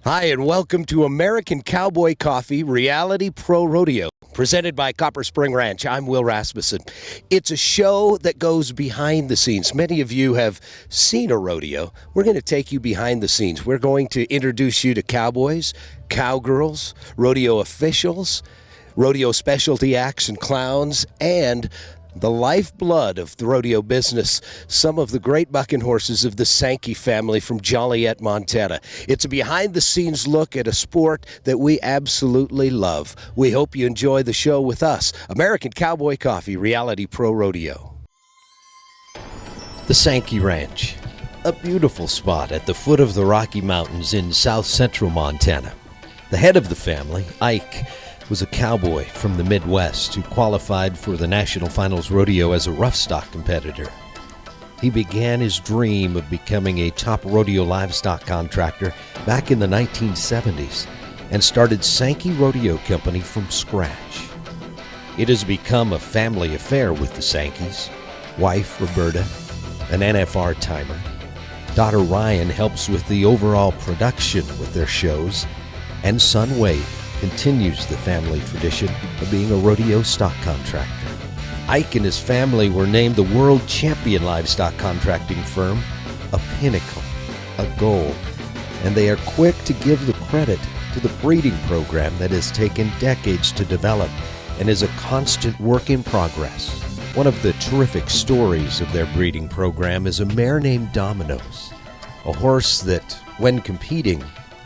Hi, and welcome to American Cowboy Coffee Reality Pro Rodeo, presented by Copper Spring Ranch. I'm Will Rasmussen. It's a show that goes behind the scenes. Many of you have seen a rodeo. We're going to take you behind the scenes. We're going to introduce you to cowboys, cowgirls, rodeo officials, rodeo specialty acts and clowns, and the lifeblood of the rodeo business, some of the great bucking horses of the Sankey family from Joliet, Montana. It's a behind-the-scenes look at a sport that we absolutely love. We hope you enjoy the show with us. American Cowboy Coffee Reality Pro Rodeo. The Sankey Ranch, a beautiful spot at the foot of the Rocky Mountains in south-central Montana. The head of the family, Ike, was a cowboy from the Midwest who qualified for the National Finals Rodeo as a rough stock competitor. He began his dream of becoming a top rodeo livestock contractor back in the 1970s and started Sankey Rodeo Company from scratch. It has become a family affair with the Sankeys. Wife Roberta, an NFR timer. Daughter Ryan helps with the overall production with their shows, and son Wade continues the family tradition of being a rodeo stock contractor. Ike and his family were named the world champion livestock contracting firm, a pinnacle, a goal, and they are quick to give the credit to the breeding program that has taken decades to develop and is a constant work in progress. One of the terrific stories of their breeding program is a mare named Dominoes, a horse that, when competing,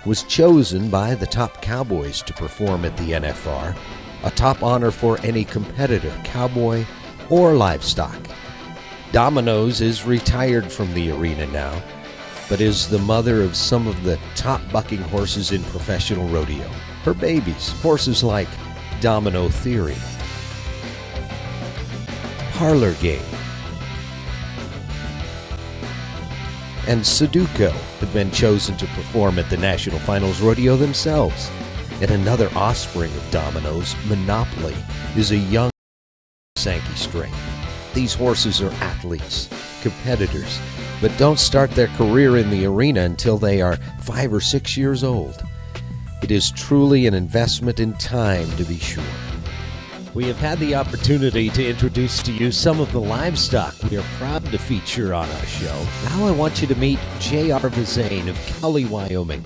was chosen by the top cowboys to perform at the NFR, a top honor for any competitor, cowboy or livestock. Dominoes is retired from the arena now, but is the mother of some of the top bucking horses in professional rodeo. Her babies, horses like Domino Theory, Parlor Game, and Sudoku had been chosen to perform at the National Finals Rodeo themselves. And another offspring of Dominoes, Monopoly, is a young Sankey string. These horses are athletes, competitors, but don't start their career in the arena until they are 5 or 6 years old. It is truly an investment in time, to be sure. We have had the opportunity to introduce to you some of the livestock we are proud to feature on our show. Now I want you to meet J.R. Vizane of Cowley, Wyoming.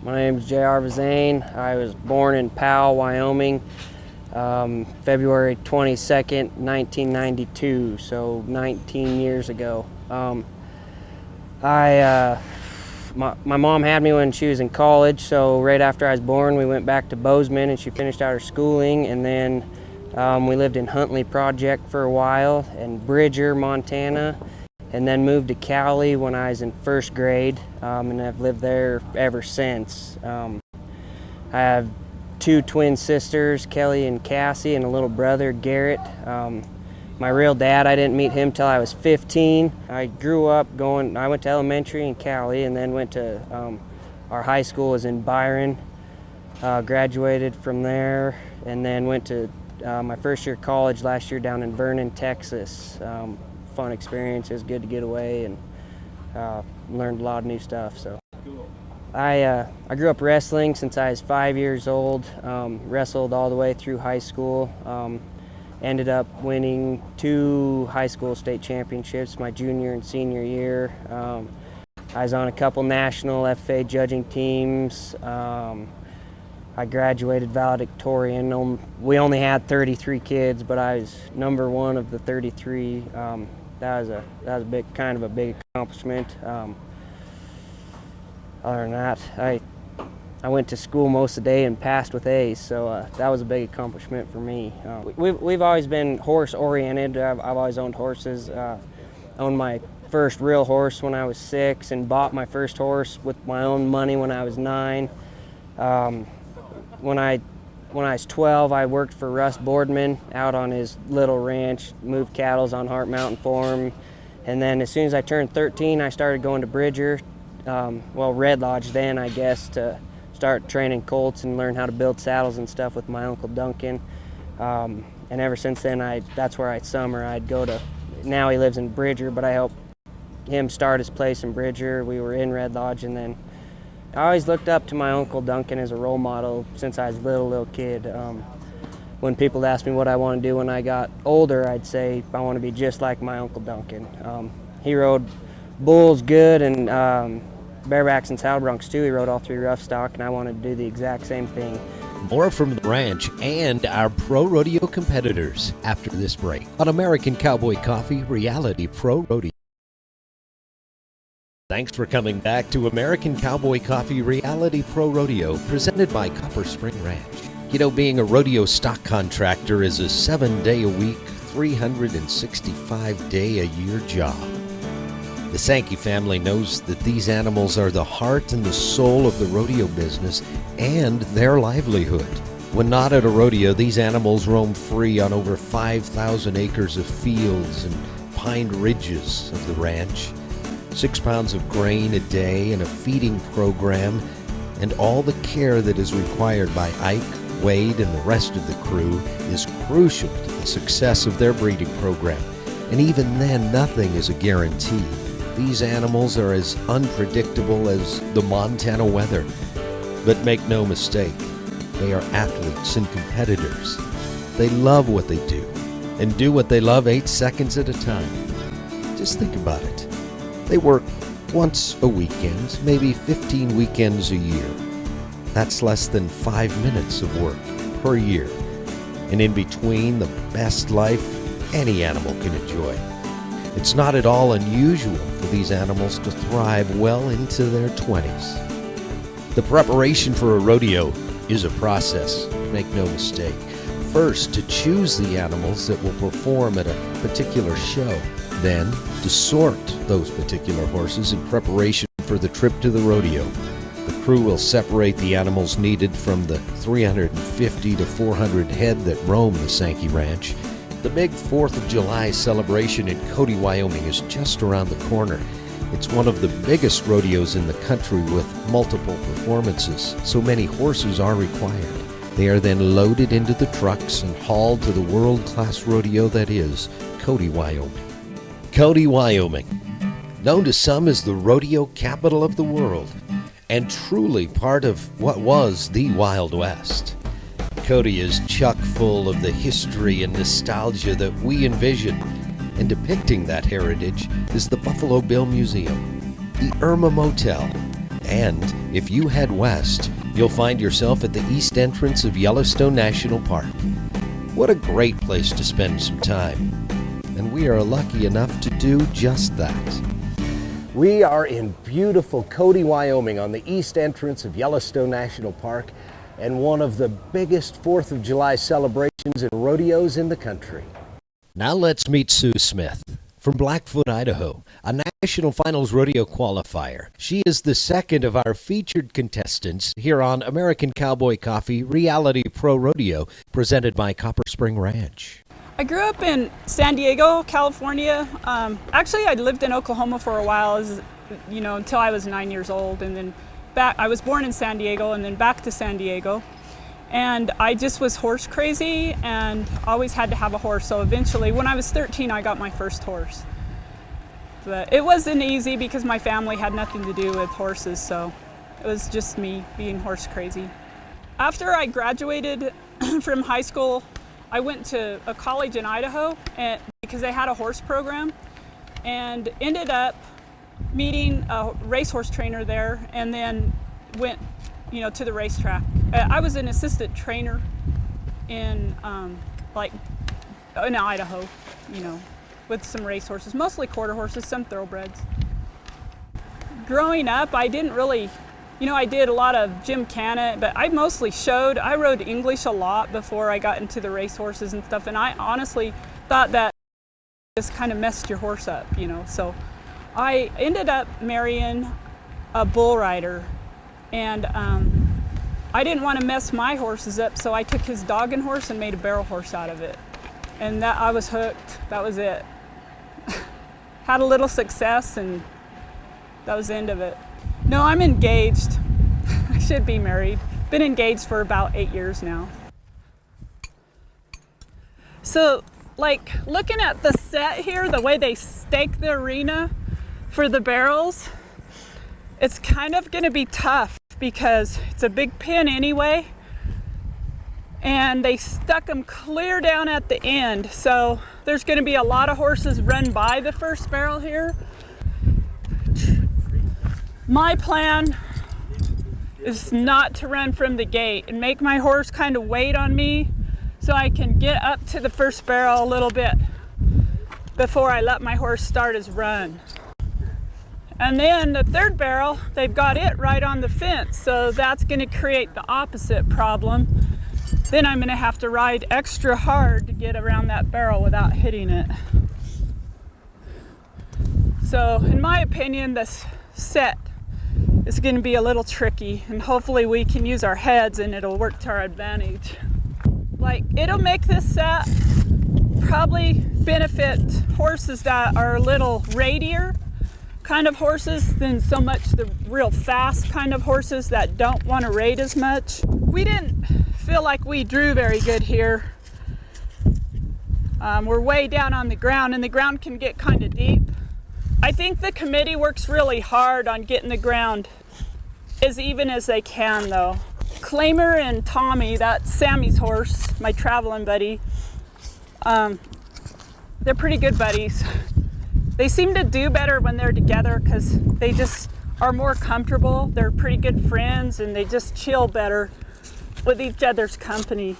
My name is J.R. Vizane. I was born in Powell, Wyoming, February 22nd, 1992, so 19 years ago. My mom had me when she was in college, so right after I was born, we went back to Bozeman and she finished out her schooling, and then we lived in Huntley Project for a while, in Bridger, Montana, and then moved to Cowley when I was in first grade, and I've lived there ever since. I have 2 twin sisters, Kelly and Cassie, and a little brother, Garrett. My real dad, I didn't meet him till I was 15. I grew up I went to elementary in Cowley, and then went to, our high school was in Byron, graduated from there, and then went to my first year of college last year down in Vernon, Texas. Fun experience. It was good to get away and learned a lot of new stuff. So, I grew up wrestling since I was 5 years old. Wrestled all the way through high school. Ended up winning 2 high school state championships my junior and senior year. I was on a couple national FFA judging teams. I graduated valedictorian. We only had 33 kids, but I was number 1 of the 33. That was a big accomplishment. Other than that, I went to school most of the day and passed with A's, so that was a big accomplishment for me. We've always been horse oriented. I've always owned horses. Owned my first real horse when I was 6, and bought my first horse with my own money when I was 9. When I was 12, I worked for Russ Boardman out on his little ranch, moved cattle on Hart Mountain for him. And then as soon as I turned 13, I started going to Bridger, Red Lodge then, I guess, to start training colts and learn how to build saddles and stuff with my Uncle Duncan. And ever since then, that's where I'd summer. I'd go to, now he lives in Bridger, but I helped him start his place in Bridger. We were in Red Lodge, and then I always looked up to my Uncle Duncan as a role model since I was a little kid. When people asked me what I want to do when I got older, I'd say I want to be just like my Uncle Duncan. He rode bulls good and barebacks and saddle broncs too. He rode all three rough stock, and I wanted to do the exact same thing. More from the ranch and our pro rodeo competitors after this break on American Cowboy Coffee Reality Pro Rodeo. Thanks for coming back to American Cowboy Coffee Reality Pro Rodeo, presented by Copper Spring Ranch. You know, being a rodeo stock contractor is a 7-day-a-week, 365-day-a-year job. The Sankey family knows that these animals are the heart and the soul of the rodeo business and their livelihood. When not at a rodeo, these animals roam free on over 5,000 acres of fields and pine ridges of the ranch. 6 pounds of grain a day and a feeding program, and all the care that is required by Ike, Wade, and the rest of the crew is crucial to the success of their breeding program. And even then, nothing is a guarantee. These animals are as unpredictable as the Montana weather. But make no mistake, they are athletes and competitors. They love what they do, and do what they love 8 seconds at a time. Just think about it. They work once a weekend, maybe 15 weekends a year. That's less than 5 minutes of work per year. And in between, the best life any animal can enjoy. It's not at all unusual for these animals to thrive well into their 20s. The preparation for a rodeo is a process, make no mistake. First, to choose the animals that will perform at a particular show. Then, to sort those particular horses in preparation for the trip to the rodeo. The crew will separate the animals needed from the 350 to 400 head that roam the Sankey Ranch. The big 4th of July celebration in Cody, Wyoming is just around the corner. It's one of the biggest rodeos in the country with multiple performances, so many horses are required. They are then loaded into the trucks and hauled to the world-class rodeo that is Cody, Wyoming. Cody, Wyoming, known to some as the rodeo capital of the world, and truly part of what was the Wild West. Cody is chock full of the history and nostalgia that we envision, and depicting that heritage is the Buffalo Bill Museum, the Irma Motel, and if you head west, you'll find yourself at the east entrance of Yellowstone National Park. What a great place to spend some time. And we are lucky enough to do just that. We are in beautiful Cody, Wyoming on the east entrance of Yellowstone National Park and one of the biggest 4th of July celebrations and rodeos in the country. Now let's meet Sue Smith from Blackfoot, Idaho, a National Finals Rodeo qualifier. She is the second of our featured contestants here on American Cowboy Coffee Reality Pro Rodeo, presented by Copper Spring Ranch. I grew up in San Diego, California. Actually, I lived in Oklahoma for a while, until I was 9 years old, and then back. I was born in San Diego, and then back to San Diego. And I just was horse crazy, and always had to have a horse. So eventually, when I was 13, I got my first horse. But it wasn't easy because my family had nothing to do with horses, so it was just me being horse crazy. After I graduated from high school, I went to a college in Idaho because they had a horse program, and ended up meeting a racehorse trainer there, and then went, to the racetrack. I was an assistant trainer in Idaho, with some racehorses, mostly quarter horses, some thoroughbreds. Growing up, I didn't really, I did a lot of gymkhana, but I mostly showed. I rode English a lot before I got into the racehorses and stuff, and I honestly thought that just kind of messed your horse up, So I ended up marrying a bull rider, and I didn't want to mess my horses up, so I took his dogging horse and made a barrel horse out of it. And that I was hooked. That was it. Had a little success, and that was the end of it. No, I'm engaged. I should be married. Been engaged for about 8 years now. So, looking at the set here, the way they stake the arena for the barrels, it's kind of going to be tough because it's a big pin anyway. And they stuck them clear down at the end. So there's going to be a lot of horses run by the first barrel here. My plan is not to run from the gate and make my horse kind of wait on me so I can get up to the first barrel a little bit before I let my horse start his run. And then the third barrel, they've got it right on the fence, so that's going to create the opposite problem. Then I'm going to have to ride extra hard to get around that barrel without hitting it. So in my opinion, this set is going to be a little tricky, and hopefully we can use our heads and it'll work to our advantage. Like, it'll make this set probably benefit horses that are a little radier kind of horses than so much the real fast kind of horses that don't want to rate as much. We didn't feel like we drew very good here. We're way down on the ground, and the ground can get kind of deep. I think the committee works really hard on getting the ground as even as they can, though. Claimer and Tommy, that's Sammy's horse, my traveling buddy, they're pretty good buddies. They seem to do better when they're together because they just are more comfortable. They're pretty good friends, and they just chill better with each other's company.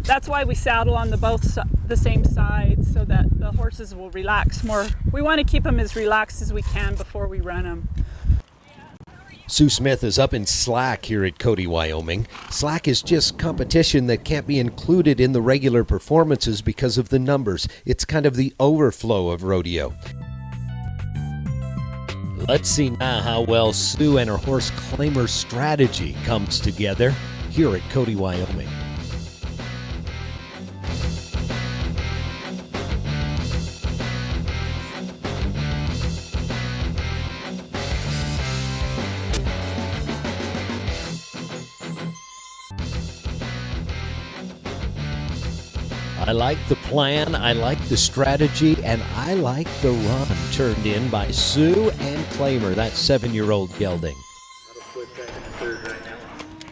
That's why we saddle on the same side, so that the horses will relax more. We want to keep them as relaxed as we can before we run them. Sue Smith is up in slack here at Cody, Wyoming. Slack is just competition that can't be included in the regular performances because of the numbers. It's kind of the overflow of rodeo. Let's see now how well Sue and her horse Claimer's strategy comes together here at Cody, Wyoming. I like the plan, I like the strategy, and I like the run turned in by Sue and Claimer, that 7-year-old gelding.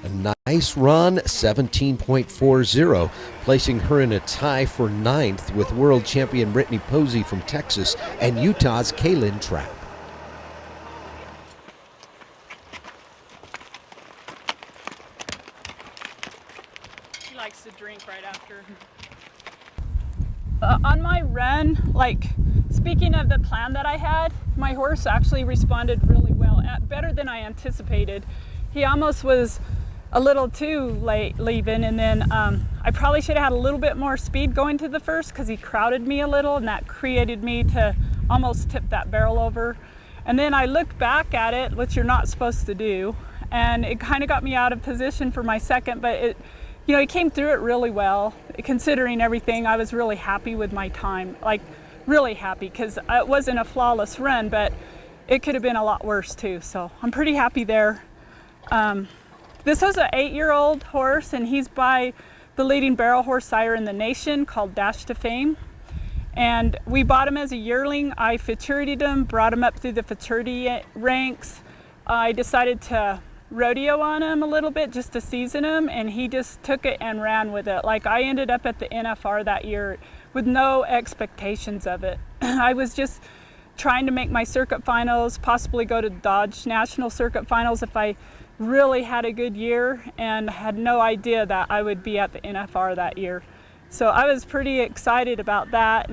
A nice run, 17.40, placing her in a tie for 9th with world champion Brittany Posey from Texas and Utah's Kaylin Trapp. He likes to drink right after. On my run, like, speaking of the plan that I had, my horse actually responded really well, better than I anticipated. He almost was a little too late leaving, and then I probably should have had a little bit more speed going to the first because he crowded me a little, and that created me to almost tip that barrel over. And then I looked back at it, which you're not supposed to do, and it kind of got me out of position for my second, but he came through it really well. Considering everything, I was really happy with my time, like really happy, because it wasn't a flawless run, but it could have been a lot worse too. So I'm pretty happy there. This was an 8-year-old horse, and he's by the leading barrel horse sire in the nation called Dash to Fame. And we bought him as a yearling. I futuritied him, brought him up through the futurity ranks. I decided to rodeo on him a little bit just to season him, and he just took it and ran with it. Like, I ended up at the NFR that year with no expectations of it. I was just trying to make my circuit finals, possibly go to Dodge National Circuit Finals if I really had a good year, and had no idea that I would be at the NFR that year. So I was pretty excited about that.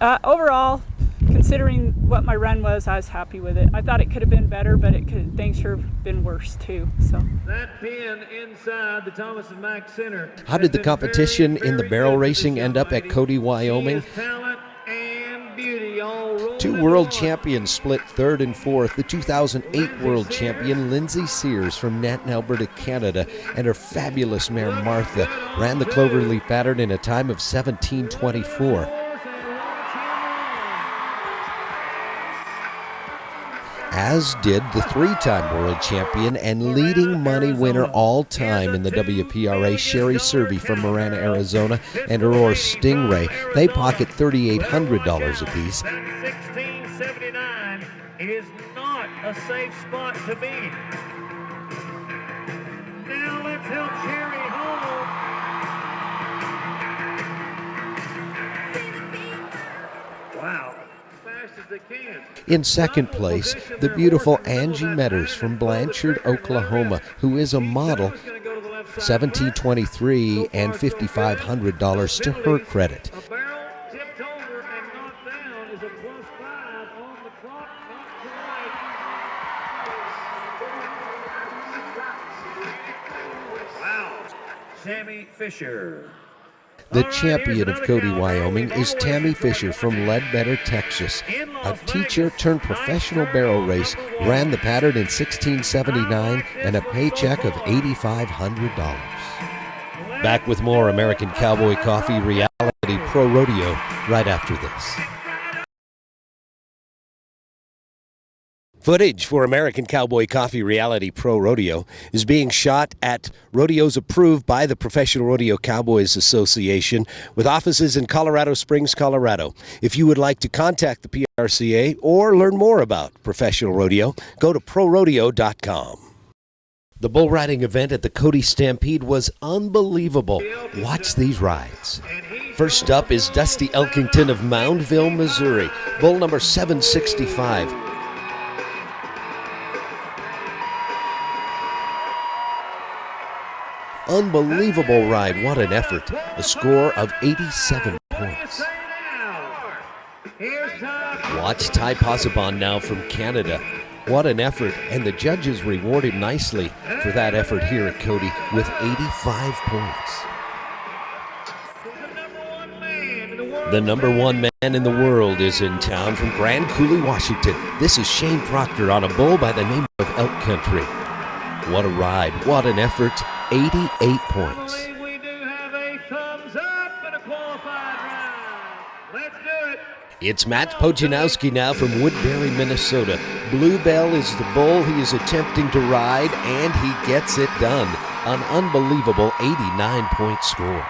Overall, considering what my run was, I was happy with it. I thought it could have been better, but things sure have been worse too. So that pin inside the Thomas and Mack Center. How did the competition in the barrel racing end up at Cody, Wyoming? Two world champions split 3rd and 4th. The 2008 world champion Lindsay Sears from Nanton, Alberta, Canada, and her fabulous mare Martha ran the cloverleaf pattern in a time of 17:24. As did the 3-time world champion and leading money winner all time in the WPRA, Sherry Servey from Marana, Arizona, and her horse Stingray. They pocket $3,800 apiece. $16.79 is not a safe spot to be. Now let's help Sherry home. Wow. Fast as they can. In second place, the beautiful Angie Metters from Blanchard, Oklahoma, who is a model, $1,723 and $5,500 to her credit. A barrel tipped over and knocked down is a +5 on the clock. Not quite. Wow. Sammy Fisher. The champion of Cody, Wyoming is Tammy Fisher from Ledbetter, Texas. A teacher turned professional barrel race, ran the pattern in 1679 and a paycheck of $8,500. Back with more American Cowboy Coffee Reality Pro Rodeo right after this. Footage for American Cowboy Coffee Reality Pro Rodeo is being shot at rodeos approved by the Professional Rodeo Cowboys Association with offices in Colorado Springs, Colorado. If you would like to contact the PRCA or learn more about professional rodeo, go to prorodeo.com. The bull riding event at the Cody Stampede was unbelievable. Watch these rides. First up is Dusty Elkington of Moundville, Missouri, bull number 765. Unbelievable ride. What an effort. A score of 87 points. Watch Ty Posabon now from Canada. What an effort. And the judges reward him nicely for that effort here at Cody with 85 points. The number one man in the world is in town from Grand Coulee, Washington. This is Shane Proctor on a bull by the name of Elk Country. What a ride. What an effort. 88 points. We do have a thumbs up and a qualified round. Let's do it. It's Matt Pojanowski now from Woodbury, Minnesota. Bluebell is the bull he is attempting to ride, and he gets it done. An unbelievable 89-point score.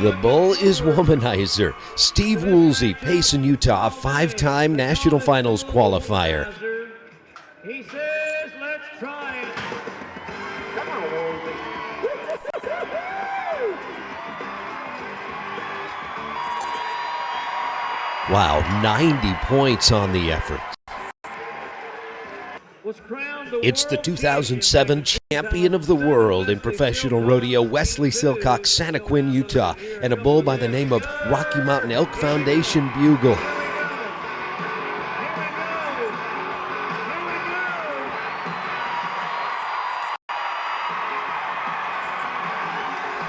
The bull is Womanizer. Steve Woolsey, Payson, Utah, a 5-time National Finals qualifier. He says, let's try it. Come on, Woolsey. Wow, 90 points on the effort. It's the 2007 champion of the world in professional rodeo, Wesley Silcox, Santaquin, Utah, and a bull by the name of Rocky Mountain Elk Foundation Bugle.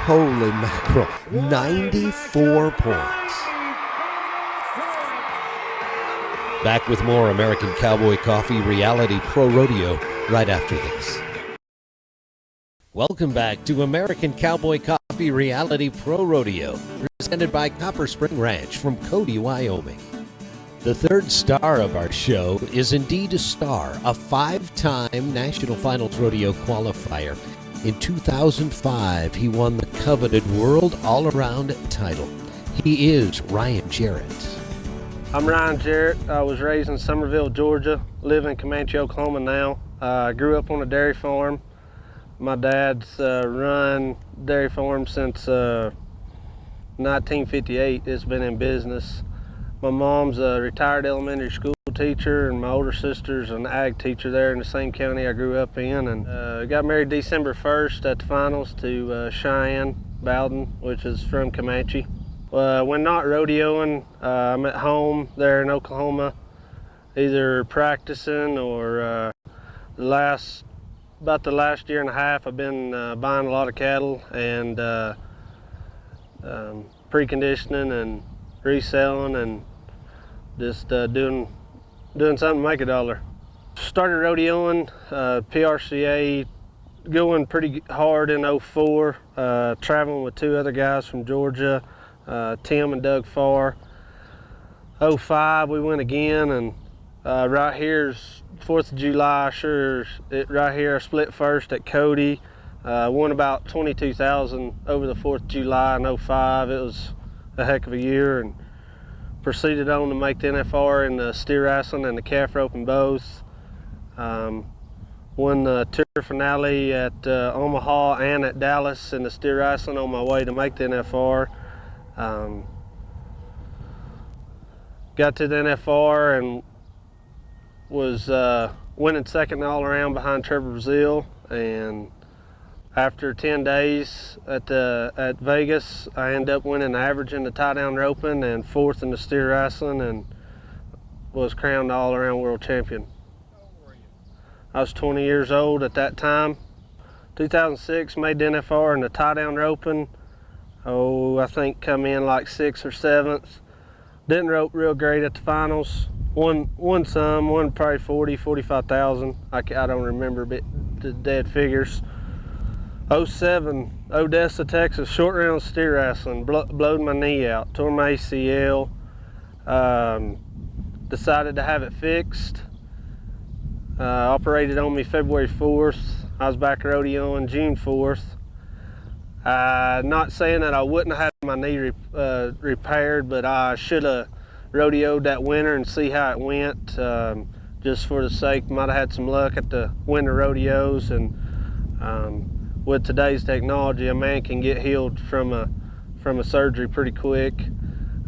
Holy mackerel, 94 points. Back with more American Cowboy Coffee Reality Pro Rodeo right after this. Welcome back to American Cowboy Coffee Reality Pro Rodeo, presented by Copper Spring Ranch from Cody, Wyoming. The third star of our show is indeed a star, a 5-time National Finals Rodeo qualifier. In 2005, he won the coveted World All-Around title. He is Ryan Jarrett. I'm Ryan Jarrett. I was raised in Summerville, Georgia, live in Comanche, Oklahoma now. I grew up on a dairy farm. My dad's run dairy farm since 1958. It's been in business. My mom's a retired elementary school teacher, and my older sister's an ag teacher there in the same county I grew up in. And got married December 1st at the finals to Cheyenne Bowden, which is from Comanche. When not rodeoing, I'm at home there in Oklahoma, either practicing or about the last year and a half, I've been buying a lot of cattle and preconditioning and reselling and just doing something to make a dollar. Started rodeoing, PRCA, going pretty hard in '04, traveling with 2 other guys from Georgia. Tim and Doug Farr. '05 we went again, and right here's 4th of July. Right here I split first at Cody. Won about 22,000 over the 4th of July in '05. It was a heck of a year, and proceeded on to make the NFR in the steer wrestling and the calf roping both. Won the tour finale at Omaha and at Dallas in the steer wrestling on my way to make the NFR. Got to the NFR and was winning second all around behind Trevor Brazil, and after 10 days at Vegas, I ended up winning the average in the tie down roping and fourth in the steer wrestling, and was crowned all around world champion. How old were you? I was 20 years old at that time. 2006, made the NFR in the tie down roping. I think come in like 6th or 7th. Didn't rope real great at the finals. Won probably 40, 45,000. I don't remember the dead figures. 07, Odessa, Texas, short round steer wrestling. Blowed my knee out, tore my ACL. Decided to have it fixed. Operated on me February 4th. I was back rodeoing June 4th. Not saying that I wouldn't have had my knee repaired, but I should have rodeoed that winter and see how it went. Just for the sake, might have had some luck at the winter rodeos, and with today's technology, a man can get healed from a surgery pretty quick.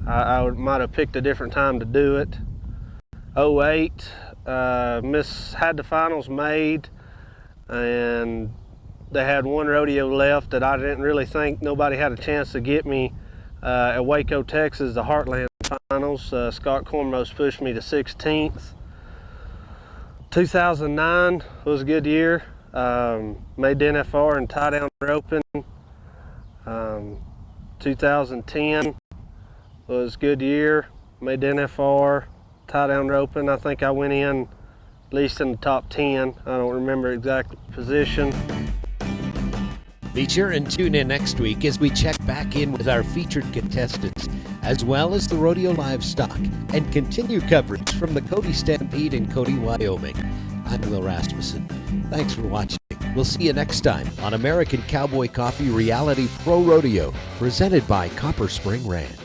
I might have picked a different time to do it. 08, had the finals made, and they had one rodeo left that I didn't really think nobody had a chance to get me at Waco, Texas, the Heartland finals. Scott Cornrose pushed me to 16th. 2009 was a good year. Made the NFR and tie down roping. 2010 was a good year. Made the NFR, tie down roping. I think I went in at least in the top 10. I don't remember exact position. Be sure and tune in next week as we check back in with our featured contestants, as well as the rodeo livestock, and continue coverage from the Cody Stampede in Cody, Wyoming. I'm Will Rasmussen. Thanks for watching. We'll see you next time on American Cowboy Coffee Reality Pro Rodeo, presented by Copper Spring Ranch.